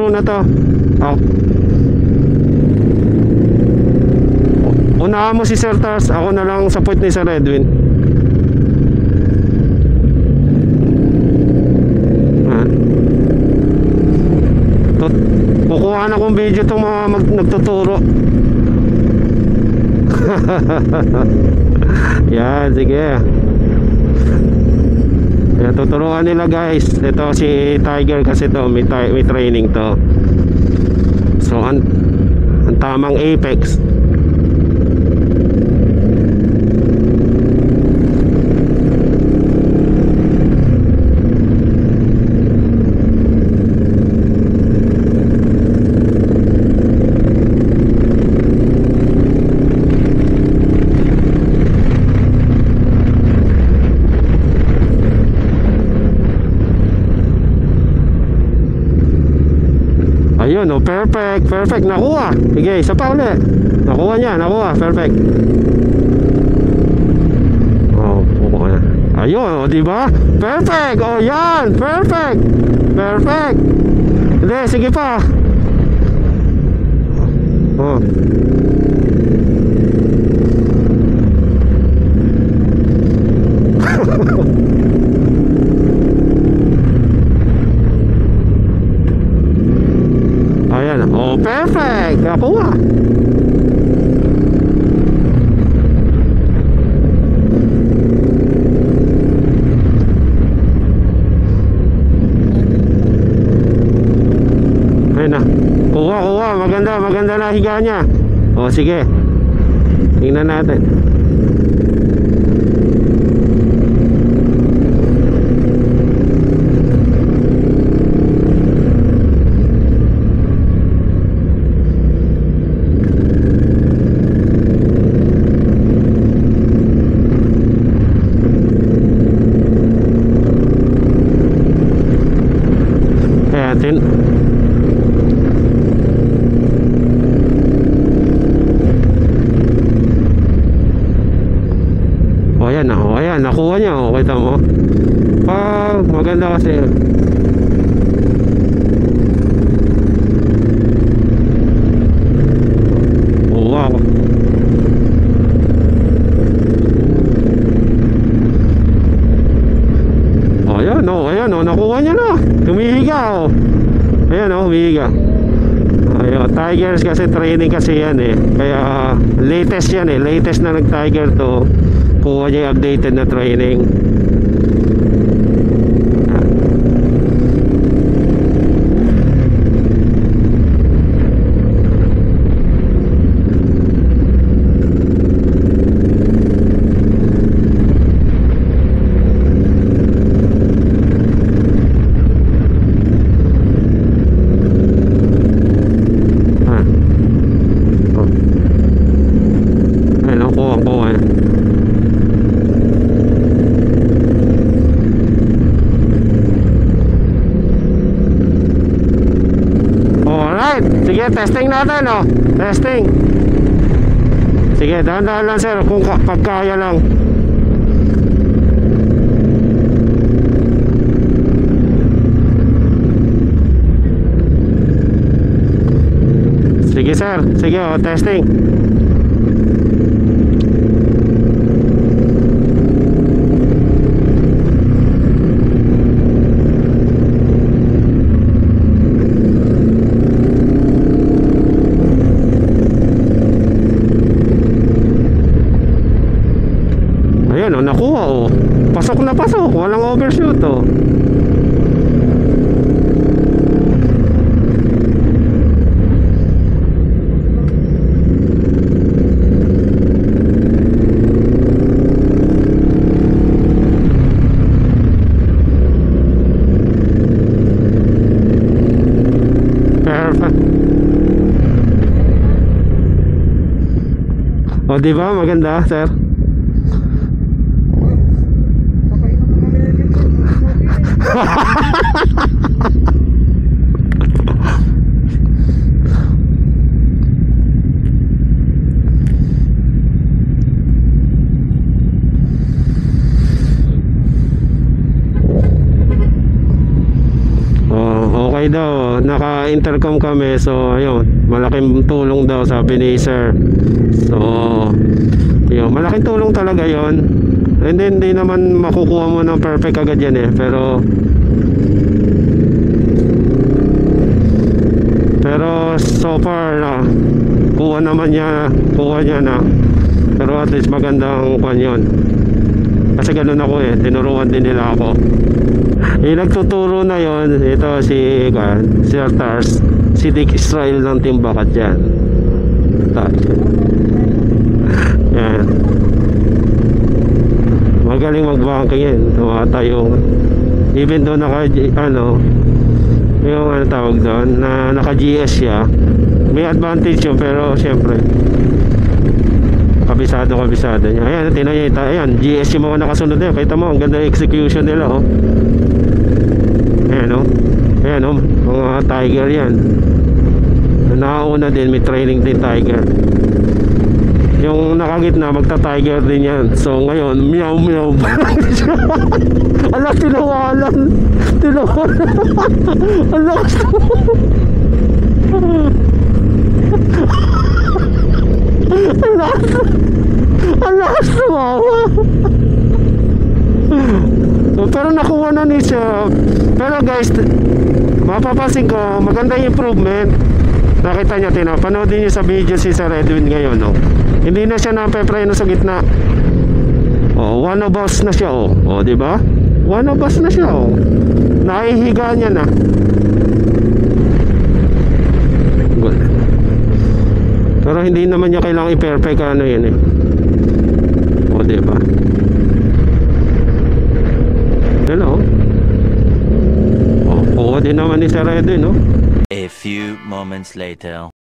muna to. Unahan mo si Sir Tars, ako na lang sa point ni Sir Edwin. Kukuha na akong video itong mga nagtuturo. Yan, sige. Yan, tuturuan nila guys. Ito si Tiger kasi to may training to. So ang tamang apex. Ayun, oh, perfect, perfect, nakuha. Sige, isa pa ulit. Nakuha niya, nakuha, perfect. Oh, buka na. Ayun, oh, di ba? Perfect. Oh, yan, perfect. Perfect. Hindi, sige pa. Oh. Ayan, oh perfect, nakuha. Ayun na, kuha, maganda na higa niya. O sige, tingnan natin. O ayan, nakuha niya. O, kita mo. Maganda kasi. Oh, wow. Ayan, nakuha niya na. Tumihiga, o. Ayan, humihiga. Ayun, Tigers kasi training kasi yan eh. Kaya latest yan eh. Latest na nag-Tiger to. Kuha niya yung updated na training. Sige, testing natin, oh. Testing. Sige, dahan-dahan lang sir, kung pagkaya lang. Sige sir, sige, oh, testing. Ayan, oh, nakuha, oh. Pasok na pasok, walang overshoot, oh. Perfect. O, diba? Maganda, sir. Oh, okay daw. naka-intercom kami. So ayun, malaking tulong daw sabi ni sir. So yun, malaking tulong talaga yon. And then hindi naman makukuha mo ng perfect agad yan eh. Pero so far na kuha niya na. Pero at least magandang kwan yun. Kasi ganun ako eh, tinuruan din nila ako. Yung nagtuturo na yon, ito si Sir Tars, si Dick Israel ng Team Bakat yan. Yan. Magaling mag-banking yan. Tumata yung even though yung tawag doon na naka-GS siya, may advantage yun, pero syempre kabisado niya. Ayan, tingnan niyo, ayan, GS yung mga nakasunod na. Kita mo, ang ganda execution nila, oh. Ayan, oh, mga Tiger yan. Nakauna din, may training din Tiger. Yung nakagitna, magta-Tiger din yan. So ngayon, meow. Ala, tinawalan. Ala, sumawa. So, pero nakuha na ni siya. Pero guys, mapapansin ko, maganda yung improvement. Nakita niya, panoodin niyo sa video si Sir Edwin ngayon, no? Hindi na siya napepreno sa gitna. Oh, one of us na siya, oh. Oh, di ba? One of us na siya, oh. Nahihiga niya na. Good. Pero hindi naman niya kailangang i-perfect yun eh. O diba? Hello. Oo din naman ni Sir Edwin, no? A few moments later.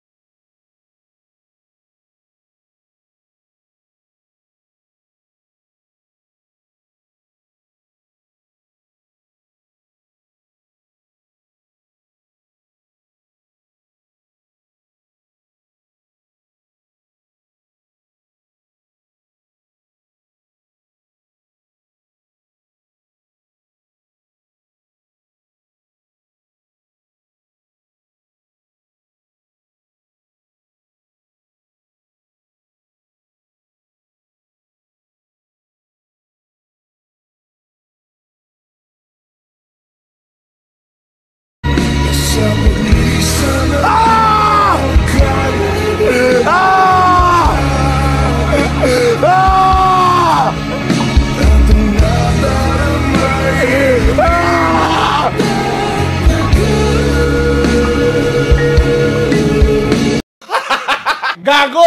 Gago!